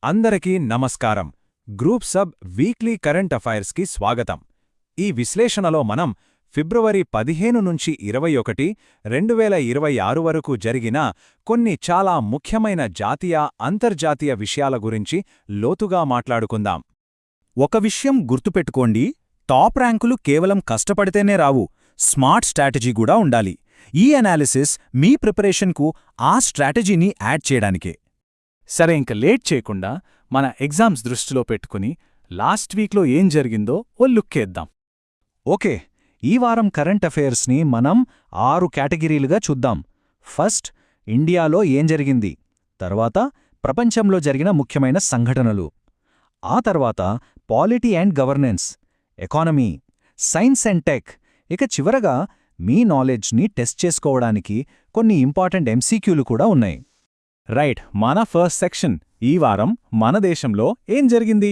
అందరికీ నమస్కారం. Group sub weekly current అఫైర్స్కి స్వాగతం. ఈ విశ్లేషణలో మనం ఫిబ్రవరి 15 నుంచి 21, 2026 వరకు జరిగిన కొన్ని చాలా ముఖ్యమైన జాతీయ, అంతర్జాతీయ విషయాల గురించి లోతుగా మాట్లాడుకుందాం. ఒక విషయం గుర్తుపెట్టుకోండి, టాప్ ర్యాంకులు కేవలం కష్టపడితేనే రావు, స్మార్ట్ స్ట్రాటజీ కూడా ఉండాలి. ఈ అనాలిసిస్ మీ ప్రిపరేషన్కు ఆ స్ట్రాటజీని యాడ్ చేయడానికే. సరే, ఇంక లేట్ చేయకుండా మన ఎగ్జామ్స్ దృష్టిలో పెట్టుకుని లాస్ట్ వీక్లో ఏం జరిగిందో ఓ లుక్కేద్దాం. ఓకే, ఈ వారం కరెంట్ అఫైర్స్ని మనం 6 కేటగిరీలుగా చూద్దాం. ఫస్ట్, ఇండియాలో ఏం జరిగింది. తర్వాత, ప్రపంచంలో జరిగిన ముఖ్యమైన సంఘటనలు. ఆ తర్వాత, polity and governance, economy, science and tech. ఇక చివరగా, మీ నాలెడ్జ్ని టెస్ట్ చేసుకోవడానికి కొన్ని ఇంపార్టెంట్ ఎంసీక్యూలు కూడా ఉన్నాయి. రైట్, మన ఫస్ట్ సెక్షన్. ఈ వారం మన దేశంలో ఏం జరిగింది?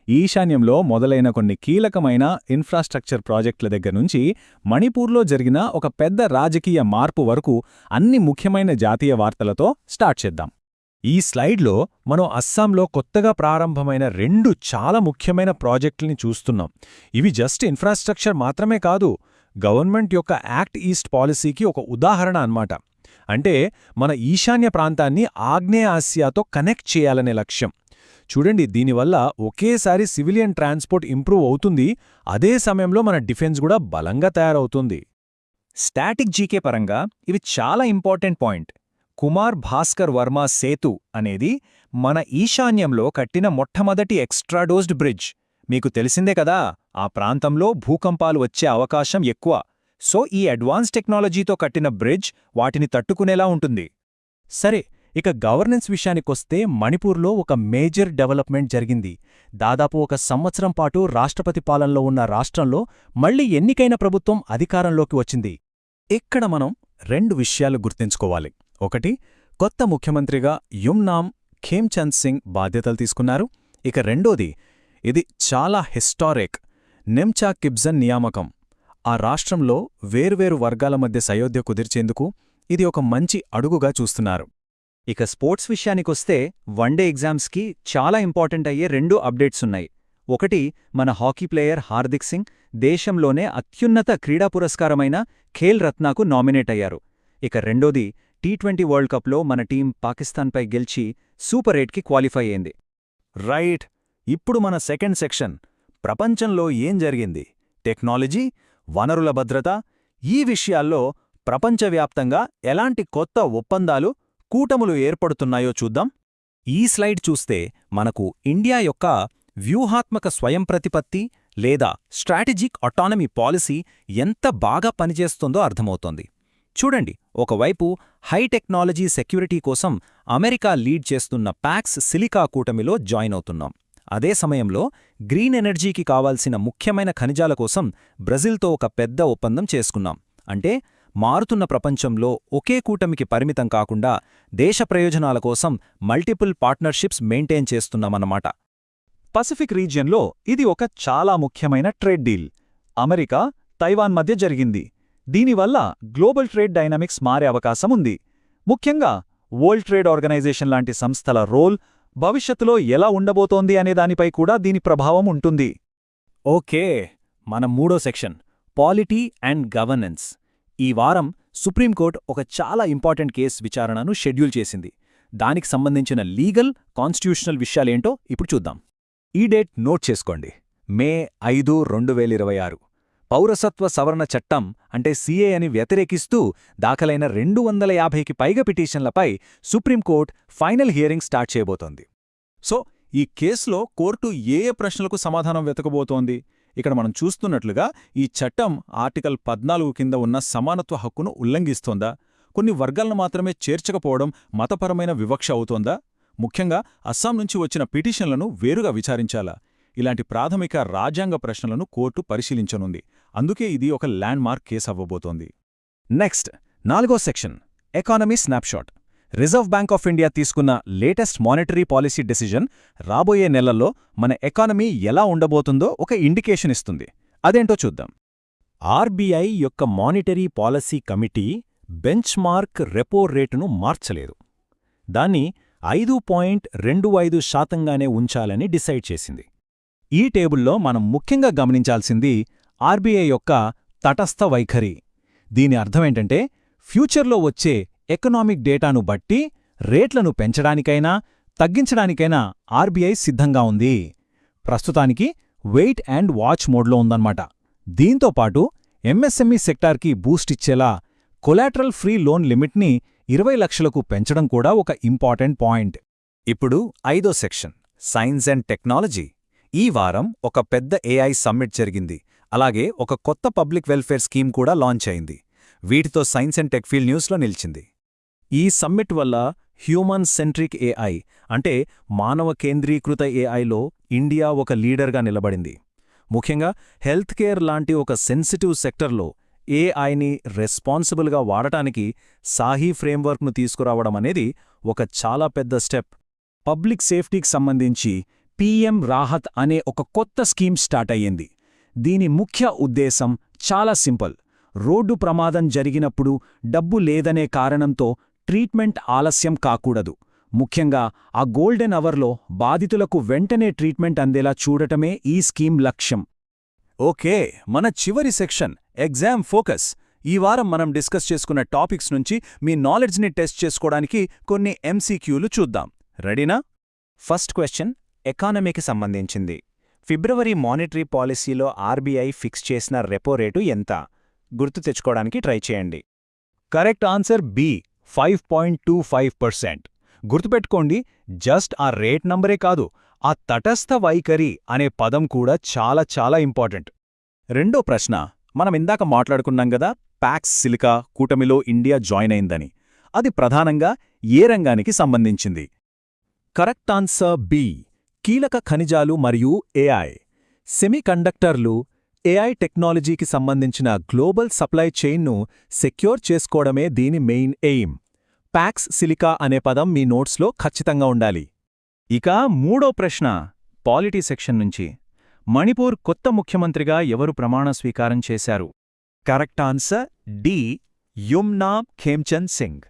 ఈశాన్యంలో మొదలైన కొన్ని కీలకమైన ఇన్ఫ్రాస్ట్రక్చర్ ప్రాజెక్టుల దగ్గర్నుంచి మణిపూర్లో జరిగిన ఒక పెద్ద రాజకీయ మార్పు వరకు అన్ని ముఖ్యమైన జాతీయ వార్తలతో స్టార్ట్ చేద్దాం. ఈ స్లైడ్లో మనం అస్సాంలో కొత్తగా ప్రారంభమైన 2 చాలా ముఖ్యమైన ప్రాజెక్టుల్ని చూస్తున్నాం. ఇవి జస్ట్ ఇన్ఫ్రాస్ట్రక్చర్ మాత్రమే కాదు, గవర్నమెంట్ యొక్క యాక్ట్ ఈస్ట్ పాలసీకి ఒక ఉదాహరణ అన్నమాట. అంటే మన ఈశాన్య ప్రాంతాన్ని ఆగ్నేయ ఆసియాతో కనెక్ట్ చేయాలనే లక్ష్యం. చూడండి, దీనివల్ల ఒకేసారి సివిలియన్ ట్రాన్స్పోర్ట్ ఇంప్రూవ్ అవుతుంది, అదే సమయంలో మన డిఫెన్స్ కూడా బలంగా తయారవుతుంది. స్టాటిక్ జీకే పరంగా ఇవి చాలా ఇంపార్టెంట్ పాయింట్. కుమార్ భాస్కర్ వర్మ సేతు అనేది మన ఈశాన్యంలో కట్టిన మొట్టమొదటి ఎక్స్ట్రాడోజ్డ్ బ్రిడ్జ్. మీకు తెలిసిందే కదా, ఆ ప్రాంతంలో భూకంపాలు వచ్చే అవకాశం ఎక్కువ. సో ఈ అడ్వాన్స్ టెక్నాలజీతో కట్టిన బ్రిడ్జ్ వాటిని తట్టుకునేలా ఉంటుంది. సరే, ఇక గవర్నెన్స్ విషయానికొస్తే మణిపూర్లో ఒక మేజర్ డెవలప్మెంట్ జరిగింది. దాదాపు 1 సంవత్సరం పాటు రాష్ట్రపతి పాలనలో ఉన్న రాష్ట్రంలో మళ్లీ ఎన్నికైన ప్రభుత్వం అధికారంలోకి వచ్చింది. ఇక్కడ మనం 2 విషయాలు గుర్తుంచుకోవాలి. ఒకటి, కొత్త ముఖ్యమంత్రిగా యుమ్నామ్ ఖేమ్చంద్ సింగ్ బాధ్యతలు తీసుకున్నారు. ఇక రెండోది, ఇది చాలా హిస్టారిక్, నెమ్చా కిబ్జన్ నియామకం. ఆ రాష్ట్రంలో వేర్వేరు వర్గాల మధ్య సయోధ్య కుదిర్చేందుకు ఇది ఒక మంచి అడుగుగా చూస్తున్నారు. ఇక స్పోర్ట్స్ విషయానికొస్తే వన్డే ఎగ్జామ్స్కి చాలా ఇంపార్టెంట్ అయ్యే 2 అప్డేట్స్ ఉన్నాయి. ఒకటి, మన హాకీ ప్లేయర్ హార్దిక్ సింగ్ దేశంలోనే అత్యున్నత క్రీడా పురస్కారమైన ఖేల్ రత్నాకు నామినేట్ అయ్యారు. ఇక రెండోది, టీ20 వరల్డ్ కప్లో మన టీం పాకిస్తాన్పై గెలిచి సూపర్ 8కి క్వాలిఫై అయింది. రైట్, ఇప్పుడు మన సెకండ్ సెక్షన్, ప్రపంచంలో ఏం జరిగింది. టెక్నాలజీ, వనరుల భద్రత, ఈ విషయాల్లో ప్రపంచవ్యాప్తంగా ఎలాంటి కొత్త ఒప్పందాలు, కూటములు ఏర్పడుతున్నాయో చూద్దాం. ఈ స్లైడ్ చూస్తే మనకు ఇండియా యొక్క వ్యూహాత్మక స్వయంప్రతిపత్తి లేదా స్ట్రాటజిక్ అటానమీ పాలసీ ఎంత బాగా పనిచేస్తుందో అర్థమవుతోంది. చూడండి, ఒకవైపు హై టెక్నాలజీ సెక్యూరిటీ కోసం అమెరికా లీడ్ చేస్తున్న ప్యాక్స్ సిలికా కూటమిలో జాయిన్ అవుతున్నాం. అదే సమయంలో గ్రీన్ ఎనర్జీకి కావాల్సిన ముఖ్యమైన ఖనిజాల కోసం బ్రెజిల్తో ఒక పెద్ద ఒప్పందం చేసుకున్నాం. అంటే మారుతున్న ప్రపంచంలో ఒకే కూటమికి పరిమితం కాకుండా దేశ ప్రయోజనాల కోసం మల్టిపుల్ పార్ట్నర్షిప్స్ మెయింటైన్ చేస్తున్నామన్నమాట. పసిఫిక్ రీజియన్లో ఇది ఒక చాలా ముఖ్యమైన ట్రేడ్ డీల్. అమెరికా, తైవాన్ మధ్య జరిగింది. దీనివల్ల గ్లోబల్ ట్రేడ్ డైనమిక్స్ మారే అవకాశం ఉంది. ముఖ్యంగా వరల్డ్ ట్రేడ్ ఆర్గనైజేషన్ లాంటి సంస్థల రోల్ భవిష్యత్తులో ఎలా ఉండబోతోంది అనే దానిపై కూడా దీని ప్రభావం ఉంటుంది. ఓకే, మన మూడో సెక్షన్, పాలిటీ అండ్ గవర్నెన్స్. ఈ వారం సుప్రీంకోర్టు ఒక చాలా ఇంపార్టెంట్ కేస్ విచారణను షెడ్యూల్ చేసింది. దానికి సంబంధించిన లీగల్, కాన్స్టిట్యూషనల్ విషయాలేంటో ఇప్పుడు చూద్దాం. ఈ డేట్ నోట్ చేసుకోండి, మే 5, 2026. పౌరసత్వ సవరణ చట్టం అంటే సీఏ అని వ్యతిరేకిస్తూ దాఖలైన 250కి పైగా పిటిషన్లపై సుప్రీంకోర్టు ఫైనల్ హియరింగ్ స్టార్ట్ చేయబోతోంది. సో ఈ కేసులో కోర్టు ఏ ప్రశ్నలకు సమాధానం వెతకబోతోంది? ఇక్కడ మనం చూస్తున్నట్లుగా ఈ చట్టం ఆర్టికల్ 14 కింద ఉన్న సమానత్వ హక్కును ఉల్లంఘిస్తోందా? కొన్ని వర్గాలను మాత్రమే చేర్చకపోవడం మతపరమైన వివక్ష అవుతోందా? ముఖ్యంగా అస్సాం నుంచి వచ్చిన పిటిషన్లను వేరుగా విచారించాలా? ఇలాంటి ప్రాథమిక రాజ్యాంగ ప్రశ్నలను కోర్టు పరిశీలించనుంది. అందుకే ఇది ఒక ల్యాండ్ మార్క్ కేసు అవ్వబోతోంది. నెక్స్ట్, 4వ section, economy snapshot. Reserve bank of India తీసుకున్న లేటెస్ట్ మానిటరీ పాలసీ డెసిజన్ రాబోయే నెలల్లో మన ఎకానమీ ఎలా ఉండబోతుందో ఒక ఇండికేషన్ ఇస్తుంది. అదేంటో చూద్దాం. ఆర్బీఐ యొక్క monetary policy committee bench mark repo రేటును మార్చలేదు. దాన్ని 5.25%గానే ఉంచాలని డిసైడ్ చేసింది. ఈ టేబుల్లో మనం ముఖ్యంగా గమనించాల్సింది ఆర్బీఐ యొక్క తటస్థ వైఖరి. దీని అర్థమేంటంటే ఫ్యూచర్లో వచ్చే ఎకనామిక్ డేటాను బట్టి రేట్లను పెంచడానికైనా తగ్గించడానికైనా ఆర్బీఐ సిద్ధంగా ఉంది. ప్రస్తుతానికి వెయిట్ అండ్ వాచ్ మోడ్లో ఉందన్నమాట. దీంతోపాటు ఎంఎస్ఎంఈ సెక్టార్కి బూస్ట్ ఇచ్చేలా కొలాటరల్ ఫ్రీ లోన్ లిమిట్ని 20 లక్షలకు పెంచడం కూడా ఒక ఇంపార్టెంట్ పాయింట్. ఇప్పుడు 5వ సెక్షన్ సైన్స్ అండ్ టెక్నాలజీ. ఈ వారం ఒక పెద్ద ఏఐ సమ్మిట్ జరిగింది. అలాగే ఒక కొత్త పబ్లిక్ వెల్ఫేర్ స్కీమ్ కూడా లాంచ్ అయింది. వీటితో సైన్స్ అండ్ టెక్ ఫీల్డ్ న్యూస్లో నిలిచింది. ఈ సమ్మిట్ వల్ల హ్యూమన్ సెంట్రిక్ ఏఐ అంటే మానవ కేంద్రీకృత ఏఐలో ఇండియా ఒక లీడర్గా నిలబడింది. ముఖ్యంగా హెల్త్ కేర్ లాంటి ఒక సెన్సిటివ్ సెక్టర్లో ఏఐని రెస్పాన్సిబుల్గా వాడటానికి సాహీ ఫ్రేమ్వర్క్ను తీసుకురావడం అనేది ఒక చాలా పెద్ద స్టెప్. పబ్లిక్ సేఫ్టీకి సంబంధించి పీఎం రాహత్ అనే ఒక కొత్త స్కీమ్ స్టార్ట్ అయ్యింది. దీని ముఖ్య ఉద్దేశం చాలా సింపుల్. రోడ్డు ప్రమాదం జరిగినప్పుడు డబ్బు లేదనే కారణంతో ట్రీట్మెంట్ ఆలస్యం కాకూడదు. ముఖ్యంగా ఆ గోల్డెన్ అవర్లో బాధితులకు వెంటనే ట్రీట్మెంట్ అందేలా చూడటమే ఈ స్కీమ్ లక్ష్యం. ఓకే, మన చివరి సెక్షన్ ఎగ్జామ్ ఫోకస్. ఈ వారం మనం డిస్కస్ చేసుకున్న టాపిక్స్ నుంచి మీ నాలెడ్జ్ని టెస్ట్ చేసుకోవడానికి కొన్ని ఎంసీక్యూలు చూద్దాం. రెడీనా? ఫస్ట్ క్వశ్చన్ ఎకానమీకి సంబంధించింది. ఫిబ్రవరి మానిటరీ పాలసీలో ఆర్బీఐ ఫిక్స్ చేసిన రెపో రేటు ఎంత? గుర్తు తెచ్చుకోవడానికి ట్రై చేయండి. Correct answer B, 5.25%. గుర్తుపెట్టుకోండి, జస్ట్ ఆ రేట్ నంబరే కాదు, ఆ తటస్థ వైఖరి అనే పదం కూడా చాలా చాలా ఇంపార్టెంట్. రెండో ప్రశ్న, మనం ఇందాక మాట్లాడుకున్నాం గదా ప్యాక్స్ సిలికా కూటమిలో ఇండియా జాయిన్ అయిందని. అది ప్రధానంగా ఏ రంగానికి సంబంధించింది? కరెక్ట్ ఆన్సర్ బి, కీలక ఖనిజాలు మరియు ఏఐ. సెమీకండక్టర్లు, ఏఐ టెక్నాలజీకి సంబంధించిన గ్లోబల్ సప్లై చైన్ను సెక్యూర్ చేసుకోవడమే దీని మెయిన్ ఎయిమ్. ప్యాక్స్ సిలికా అనే పదం మీ నోట్స్లో ఖచ్చితంగా ఉండాలి. ఇక మూడో ప్రశ్న పాలిటీ సెక్షన్ నుంచి. మణిపూర్ కొత్త ముఖ్యమంత్రిగా ఎవరు ప్రమాణ స్వీకారం చేశారు? Correct answer D, Yumnam Khemchand Singh.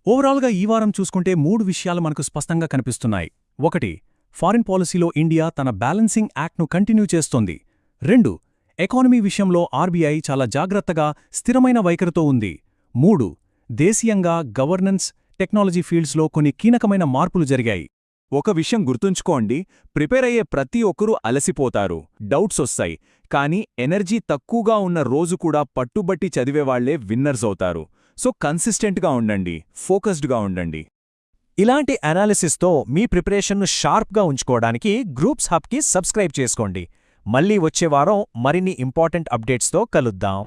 ఓవరాల్గా ఈ వారం చూసుకుంటే 3 విషయాలు మనకు స్పష్టంగా కనిపిస్తున్నాయి. 1. ఫారిన్ పాలసీలో ఇండియా తన బ్యాలెన్సింగ్ యాక్ట్ను కంటిన్యూ చేస్తోంది. 2. ఎకానమీ విషయంలో ఆర్బీఐ చాలా జాగ్రత్తగా స్థిరమైన వైఖరితో ఉంది. 3. దేశీయంగా గవర్నెన్స్, టెక్నాలజీ ఫీల్డ్స్లో కొన్ని కీలకమైన మార్పులు జరిగాయి. ఒక విషయం గుర్తుంచుకోండి, ప్రిపేర్ అయ్యే ప్రతి ఒక్కరూ అలసిపోతారు, డౌట్స్ వస్తాయి. కానీ ఎనర్జీ తక్కువగా ఉన్న రోజు కూడా పట్టుబట్టి చదివేవాళ్లే విన్నర్స్ అవుతారు. సో కన్సిస్టెంట్గా ఉండండి, ఫోకస్డ్గా ఉండండి. ఇలాంటి అనాలిసిస్తో మీ ప్రిపరేషన్ను షార్ప్గా ఉంచుకోవడానికి గ్రూప్స్ హబ్కి సబ్స్క్రైబ్ చేసుకోండి. మళ్ళీ వచ్చే వారం మరిన్ని ఇంపార్టెంట్ అప్డేట్స్తో కలుద్దాం.